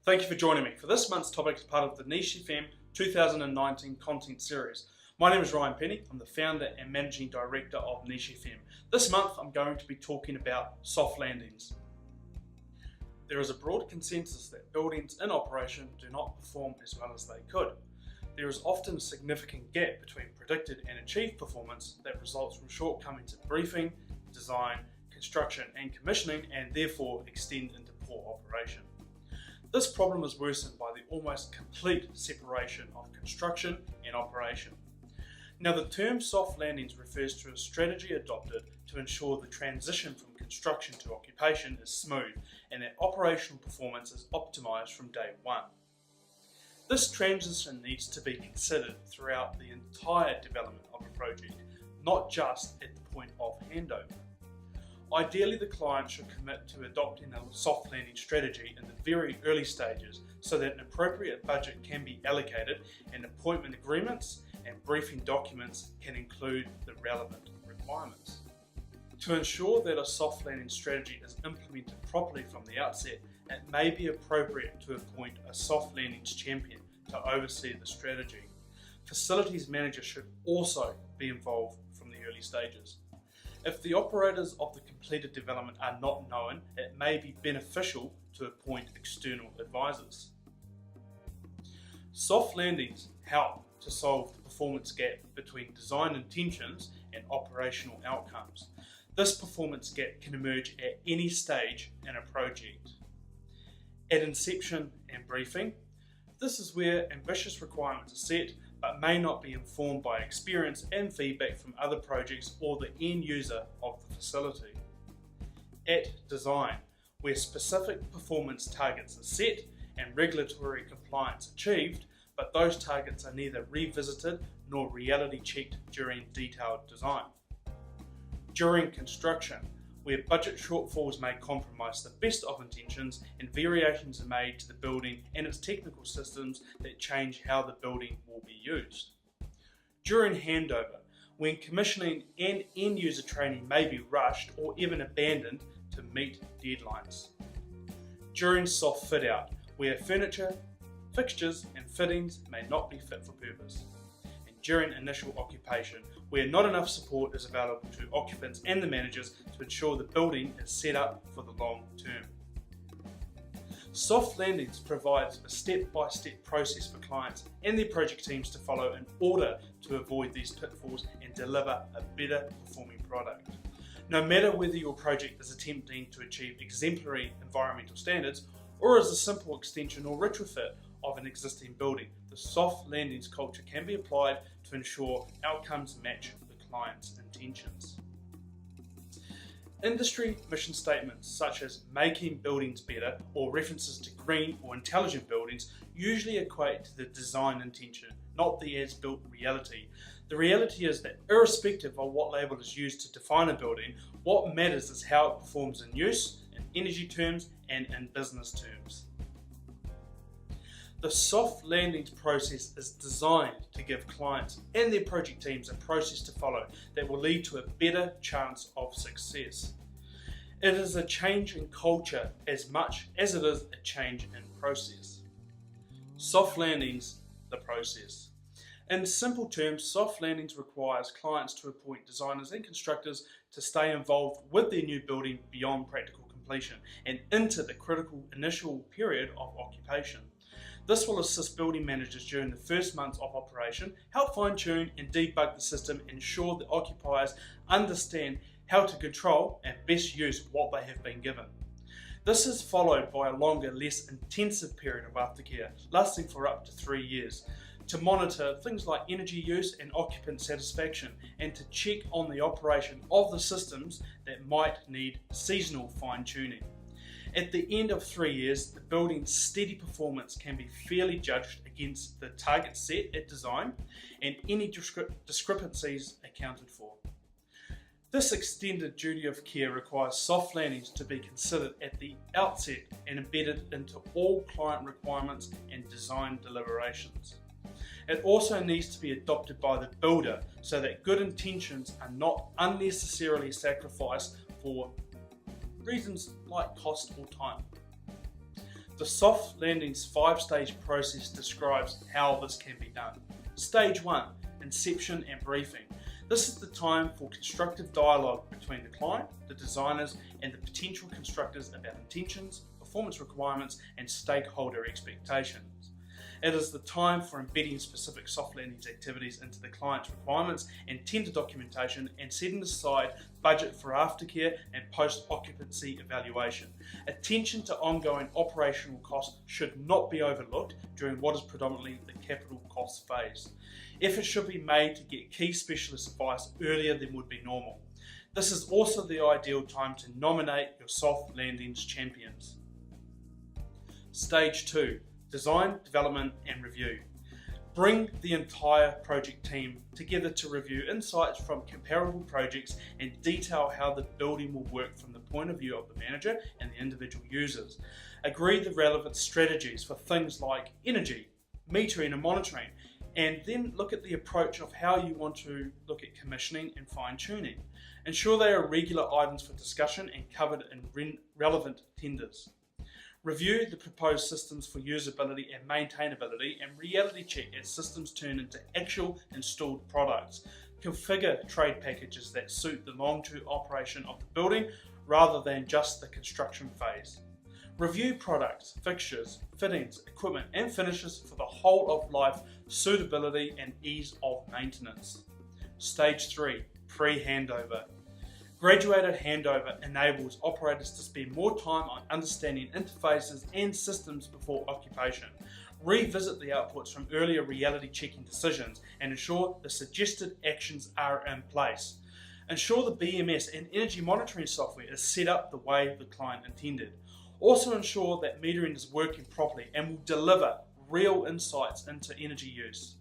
Thank you for joining me for this month's topic as part of the Niche FM 2019 content series. My name is Ryan Penny. I'm the founder and managing director of Niche FM. This month I'm going to be talking about soft landings. There is a broad consensus that buildings in operation do not perform as well as they could. There is often a significant gap between predicted and achieved performance that results from shortcomings in briefing, design, construction and commissioning, and therefore extend into poor operation. This problem is worsened by the almost complete separation of construction and operation. Now, the term soft landings refers to a strategy adopted to ensure the transition from construction to occupation is smooth and that operational performance is optimised from day one. This transition needs to be considered throughout the entire development of a project, not just at the point of handover. Ideally, the client should commit to adopting a soft landing strategy in the very early stages so that an appropriate budget can be allocated and appointment agreements and briefing documents can include the relevant requirements. To ensure that a soft landing strategy is implemented properly from the outset, it may be appropriate to appoint a soft landings champion to oversee the strategy. Facilities managers should also be involved from the early stages. If the operators of the completed development are not known, it may be beneficial to appoint external advisors. Soft landings help to solve the performance gap between design intentions and operational outcomes. This performance gap can emerge at any stage in a project. At inception and briefing, this is where ambitious requirements are set but may not be informed by experience and feedback from other projects or the end user of the facility. At design, where specific performance targets are set and regulatory compliance achieved, but those targets are neither revisited nor reality checked during detailed design. During construction, where budget shortfalls may compromise the best of intentions and variations are made to the building and its technical systems that change how the building will be used. During handover, when commissioning and end user training may be rushed or even abandoned to meet deadlines. During soft fit out, where furniture, fixtures and fittings may not be fit for purpose. And during initial occupation, where not enough support is available to occupants and the managers to ensure the building is set up for the long term. Soft landings provides a step-by-step process for clients and their project teams to follow in order to avoid these pitfalls and deliver a better performing product. No matter whether your project is attempting to achieve exemplary environmental standards or is a simple extension or retrofit of an existing building, the soft landings culture can be applied to ensure outcomes match the client's intentions. Industry mission statements such as making buildings better or references to green or intelligent buildings usually equate to the design intention, not the as-built reality. The reality is that irrespective of what label is used to define a building, what matters is how it performs in use, in energy terms and in business terms. The soft landings process is designed to give clients and their project teams a process to follow that will lead to a better chance of success. It is a change in culture as much as it is a change in process. Soft landings, the process. In simple terms, soft landings requires clients to appoint designers and constructors to stay involved with their new building beyond practical completion and into the critical initial period of occupation. This will assist building managers during the first months of operation, help fine-tune and debug the system, ensure that occupiers understand how to control and best use what they have been given. This is followed by a longer, less intensive period of aftercare, lasting for up to 3 years, to monitor things like energy use and occupant satisfaction, and to check on the operation of the systems that might need seasonal fine-tuning. At the end of 3 years, the building's steady performance can be fairly judged against the target set at design and any discrepancies accounted for. This extended duty of care requires soft landings to be considered at the outset and embedded into all client requirements and design deliberations. It also needs to be adopted by the builder so that good intentions are not unnecessarily sacrificed for reasons like cost or time. The soft landing's 5-stage process describes how this can be done. Stage 1, Inception and briefing. This is the time for constructive dialogue between the client, the designers, and the potential constructors about intentions, performance requirements, and stakeholder expectations. It is the time for embedding specific soft landings activities into the client's requirements and tender documentation, and setting aside budget for aftercare and post-occupancy evaluation. Attention to ongoing operational costs should not be overlooked during what is predominantly the capital cost phase. Effort should be made to get key specialist advice earlier than would be normal. This is also the ideal time to nominate your soft landings champions. Stage 2. Design, development and review. Bring the entire project team together to review insights from comparable projects and detail how the building will work from the point of view of the manager and the individual users. Agree the relevant strategies for things like energy, metering and monitoring, and then look at the approach of how you want to look at commissioning and fine-tuning. Ensure they are regular items for discussion and covered in relevant tenders. Review the proposed systems for usability and maintainability, and reality check as systems turn into actual installed products. Configure trade packages that suit the long-term operation of the building rather than just the construction phase. Review products, fixtures, fittings, equipment and finishes for the whole of life suitability and ease of maintenance. Stage 3. Pre Handover. Graduated handover enables operators to spend more time on understanding interfaces and systems before occupation. Revisit the outputs from earlier reality checking decisions and ensure the suggested actions are in place. Ensure the BMS and energy monitoring software is set up the way the client intended. Also ensure that metering is working properly and will deliver real insights into energy use.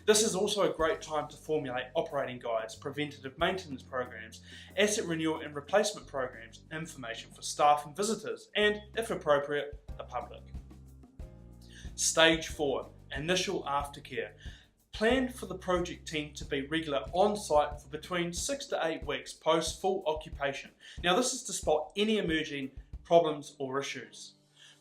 This is also a great time to formulate operating guides, preventative maintenance programs, asset renewal and replacement programs, information for staff and visitors, and, if appropriate, the public. Stage 4. Initial aftercare. Plan for the project team to be regular on-site for between 6 to 8 weeks post full occupation. Now this is to spot any emerging problems or issues.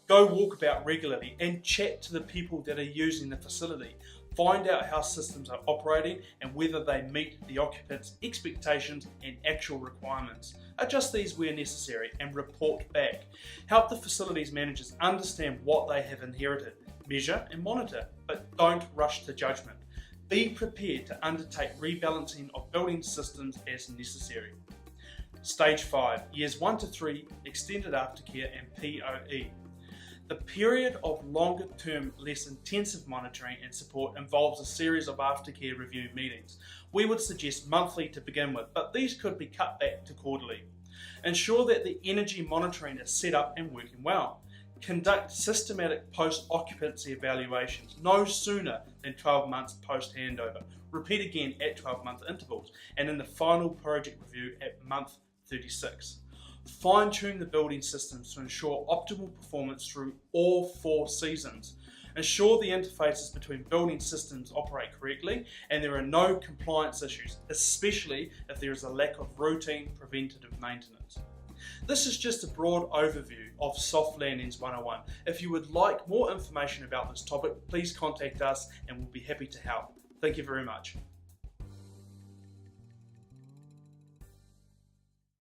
Go walk about regularly and chat to the people that are using the facility. Find out how systems are operating and whether they meet the occupants' expectations and actual requirements. Adjust these where necessary and report back. Help the facilities managers understand what they have inherited. Measure and monitor, but don't rush to judgment. Be prepared to undertake rebalancing of building systems as necessary. Stage 5, years 1 to 3, extended aftercare and POE. The period of longer-term, less intensive monitoring and support involves a series of aftercare review meetings. We would suggest monthly to begin with, but these could be cut back to quarterly. Ensure that the energy monitoring is set up and working well. Conduct systematic post-occupancy evaluations no sooner than 12 months post-handover. Repeat again at 12-month intervals, and in the final project review at month 36. Fine-tune the building systems to ensure optimal performance through all 4 seasons. Ensure the interfaces between building systems operate correctly and there are no compliance issues, especially if there is a lack of routine preventative maintenance. This is just a broad overview of Soft Landings 101. If you would like more information about this topic, please contact us and we'll be happy to help. Thank you very much.